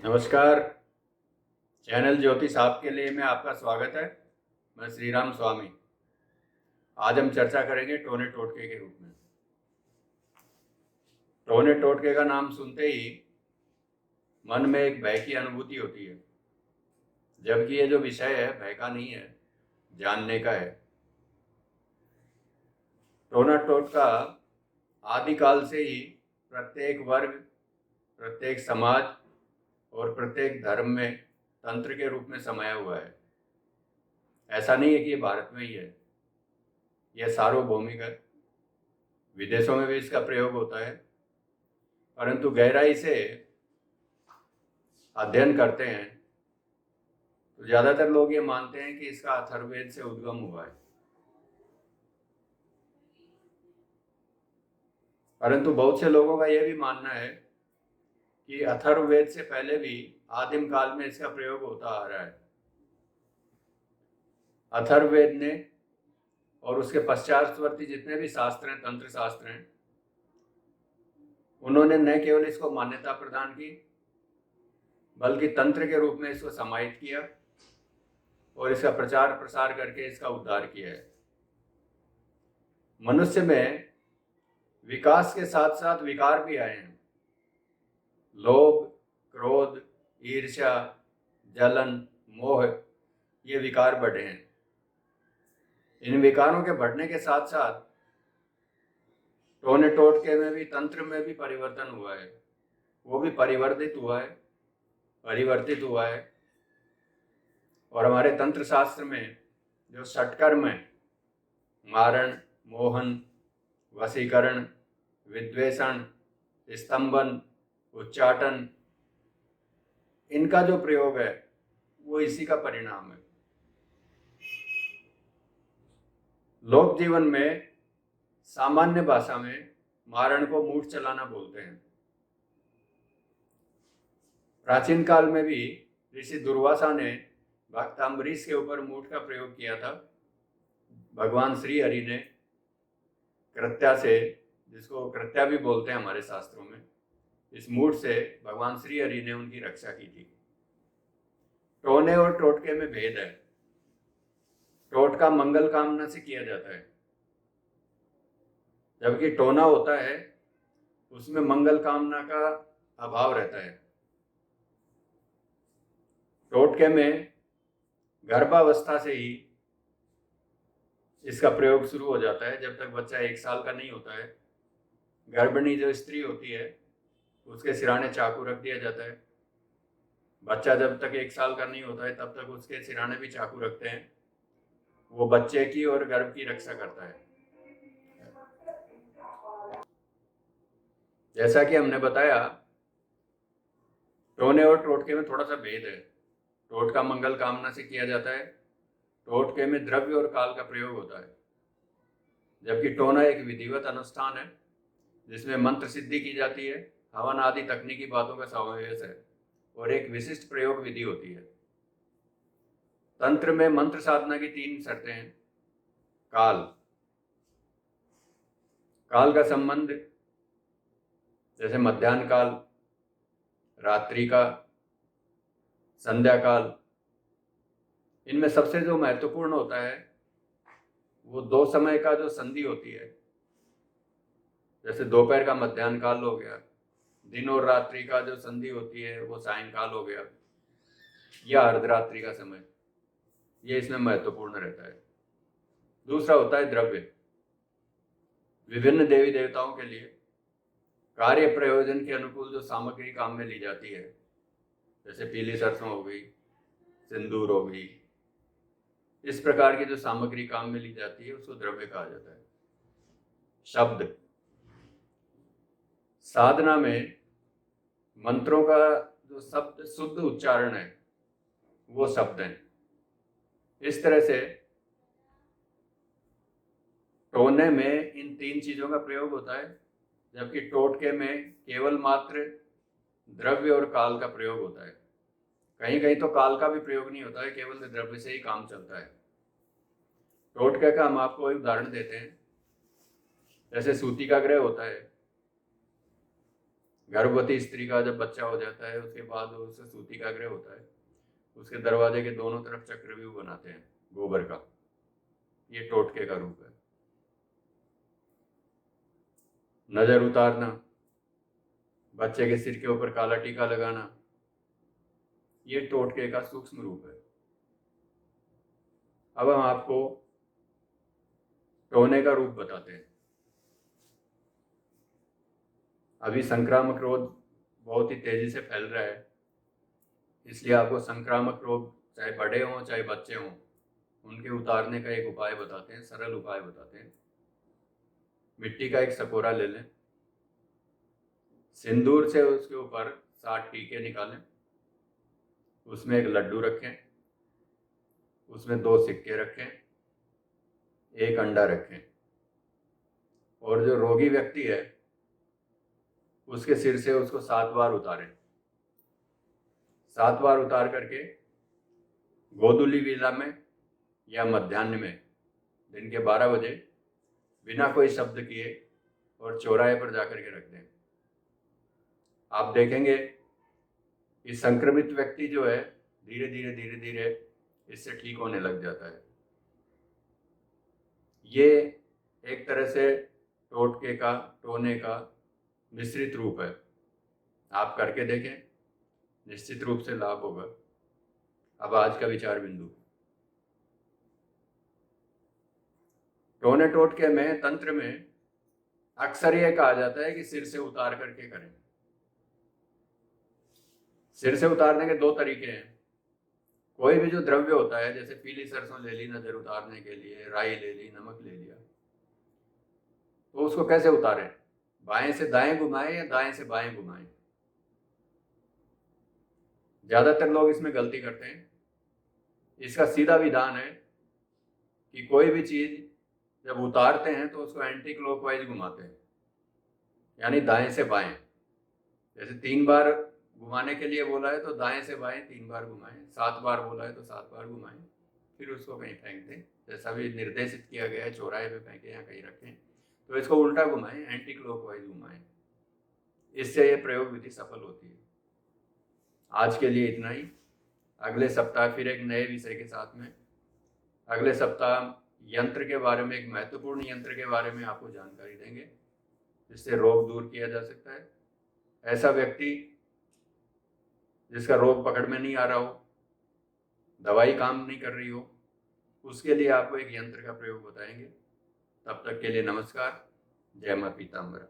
नमस्कार। चैनल ज्योतिष आपके लिए में आपका स्वागत है। मैं श्री राम स्वामी। आज हम चर्चा करेंगे टोने टोटके के रूप में। टोने टोटके का नाम सुनते ही मन में एक भय की अनुभूति होती है, जबकि ये जो विषय है भय का नहीं है, जानने का है। टोना टोटका आदिकाल से ही प्रत्येक वर्ग, प्रत्येक समाज और प्रत्येक धर्म में तंत्र के रूप में समाया हुआ है। ऐसा नहीं है कि ये भारत में ही है, यह सार्वभौमिक है। विदेशों में भी इसका प्रयोग होता है, परंतु गहराई से अध्ययन करते हैं तो ज़्यादातर लोग ये मानते हैं कि इसका अथर्ववेद से उद्गम हुआ है। परंतु बहुत से लोगों का यह भी मानना है कि अथर्ववेद से पहले भी आदिम काल में इसका प्रयोग होता आ रहा है। अथर्ववेद ने और उसके पश्चातवर्ती जितने भी शास्त्र हैं, तंत्र शास्त्र हैं, उन्होंने न केवल इसको मान्यता प्रदान की, बल्कि तंत्र के रूप में इसको समाहित किया और इसका प्रचार प्रसार करके इसका उद्धार किया है। मनुष्य में विकास के साथ साथ विकार भी आए हैं। लोभ, क्रोध, ईर्ष्या, जलन, मोह, ये विकार बढ़े हैं। इन विकारों के बढ़ने के साथ साथ टोने टोटके में भी, तंत्र में भी परिवर्तन हुआ है। वो भी परिवर्तित हुआ है, परिवर्तित हुआ है। और हमारे तंत्र शास्त्र में जो षटकर्म है, मारण, मोहन, वशीकरण, विद्वेषण, स्तंभन, उच्चाटन, इनका जो प्रयोग है वो इसी का परिणाम है। लोक जीवन में सामान्य भाषा में मारण को मूठ चलाना बोलते हैं। प्राचीन काल में भी ऋषि दुर्वासा ने भक्त अम्बरीश के ऊपर मूठ का प्रयोग किया था। भगवान श्री हरि ने कृत्या से, जिसको कृत्या भी बोलते हैं हमारे शास्त्रों में, इस मूठ से भगवान श्री हरि ने उनकी रक्षा की थी। टोने और टोटके में भेद है। टोटका मंगल कामना से किया जाता है, जबकि टोना होता है उसमें मंगल कामना का अभाव रहता है। टोटके में गर्भावस्था से ही इसका प्रयोग शुरू हो जाता है, जब तक बच्चा 1 साल का नहीं होता है। गर्भिणी जो स्त्री होती है उसके सिराने चाकू रख दिया जाता है। बच्चा जब तक 1 साल का नहीं होता है तब तक उसके सिराने भी चाकू रखते हैं। वो बच्चे की और गर्भ की रक्षा करता है। जैसा कि हमने बताया, टोने और टोटके में थोड़ा सा भेद है। टोटका मंगल कामना से किया जाता है, टोटके में द्रव्य और काल का प्रयोग होता है, जबकि टोना एक विधिवत अनुष्ठान है जिसमें मंत्र सिद्धि की जाती है, हवन आदि तकनीकी बातों का समावेश है और एक विशिष्ट प्रयोग विधि होती है। तंत्र में मंत्र साधना की 3 शर्तें हैं। काल, काल का संबंध जैसे मध्याह्न काल, रात्रि का, संध्या काल, इनमें सबसे जो महत्वपूर्ण होता है वो 2 समय का जो संधि होती है, जैसे दोपहर का मध्याह्न काल हो गया, दिन और रात्रि का जो संधि होती है वो सायंकाल हो गया, या अर्धरात्रि का समय, ये इसमें महत्वपूर्ण रहता है। दूसरा होता है द्रव्य। विभिन्न देवी देवताओं के लिए कार्य प्रयोजन के अनुकूल जो सामग्री काम में ली जाती है, जैसे पीली सरसों हो गई, सिंदूर हो गई, इस प्रकार की जो सामग्री काम में ली जाती है उसको द्रव्य कहा जाता है। शब्द, साधना में मंत्रों का जो शब्द शुद्ध उच्चारण है वो शब्द हैं। इस तरह से टोने में इन 3 चीजों का प्रयोग होता है, जबकि टोटके में केवल मात्र द्रव्य और काल का प्रयोग होता है। कहीं कहीं तो काल का भी प्रयोग नहीं होता है, केवल द्रव्य से ही काम चलता है। टोटके का हम आपको एक उदाहरण देते हैं। जैसे सूती का ग्रह होता है, गर्भवती स्त्री का जब बच्चा हो जाता है उसके बाद उसे सूती का ग्रह होता है, उसके दरवाजे के दोनों तरफ चक्रव्यूह बनाते हैं गोबर का। ये टोटके का रूप है। नजर उतारना, बच्चे के सिर के ऊपर काला टीका लगाना, ये टोटके का सूक्ष्म रूप है। अब हम आपको टोने का रूप बताते हैं। अभी संक्रामक रोग बहुत ही तेजी से फैल रहा है, इसलिए आपको संक्रामक रोग चाहे बड़े हों चाहे बच्चे हों, उनके उतारने का एक उपाय बताते हैं, सरल उपाय बताते हैं। मिट्टी का एक सकोरा ले लें, सिंदूर से उसके ऊपर 7 टीके निकालें, उसमें एक लड्डू रखें, उसमें 2 सिक्के रखें, 1 अंडा रखें, और जो रोगी व्यक्ति है उसके सिर से उसको 7 बार उतारें। 7 बार उतार करके गोधूली वेला में या मध्याह्न में दिन के 12 बजे बिना कोई शब्द किए और चौराहे पर जाकर के रख दें। आप देखेंगे कि संक्रमित व्यक्ति जो है धीरे धीरे इससे ठीक होने लग जाता है। ये एक तरह से टोटके का, टोने का मिश्रित रूप है। आप करके देखें, निश्चित रूप से लाभ होगा। अब आज का विचार बिंदु, टोने टोटके में, तंत्र में अक्सर यह कहा जाता है कि सिर से उतार करके करें। सिर से उतारने के 2 तरीके हैं। कोई भी जो द्रव्य होता है, जैसे पीली सरसों ले ली नजर उतारने के लिए, राई ले ली, नमक ले लिया, तो उसको कैसे उतारें? बाएं से दाएं घुमाएं या दाएं से बाएं घुमाएं? ज्यादातर लोग इसमें गलती करते हैं। इसका सीधा विधान है कि कोई भी चीज जब उतारते हैं तो उसको एंटी क्लॉकवाइज घुमाते हैं, यानी दाएं से बाएं। जैसे 3 बार घुमाने के लिए बोला है तो दाएं से बाएं 3 बार घुमाएं, 7 बार बोला है तो 7 बार घुमाएं, फिर उसको कहीं फेंक दें। जैसा भी निर्देशित किया गया है, चौराहे पे फेंकें या कहीं रखें, तो इसको उल्टा घुमाएं, एंटी क्लॉकवाइज घुमाएं। इससे ये प्रयोग विधि सफल होती है। आज के लिए इतना ही। अगले सप्ताह फिर एक नए विषय के साथ में, अगले सप्ताह यंत्र के बारे में, एक महत्वपूर्ण यंत्र के बारे में आपको जानकारी देंगे जिससे रोग दूर किया जा सकता है। ऐसा व्यक्ति जिसका रोग पकड़ में नहीं आ रहा हो, दवाई काम नहीं कर रही हो, उसके लिए आपको एक यंत्र का प्रयोग बताएंगे। तब तक के लिए नमस्कार। जय मां पीताम्बरा।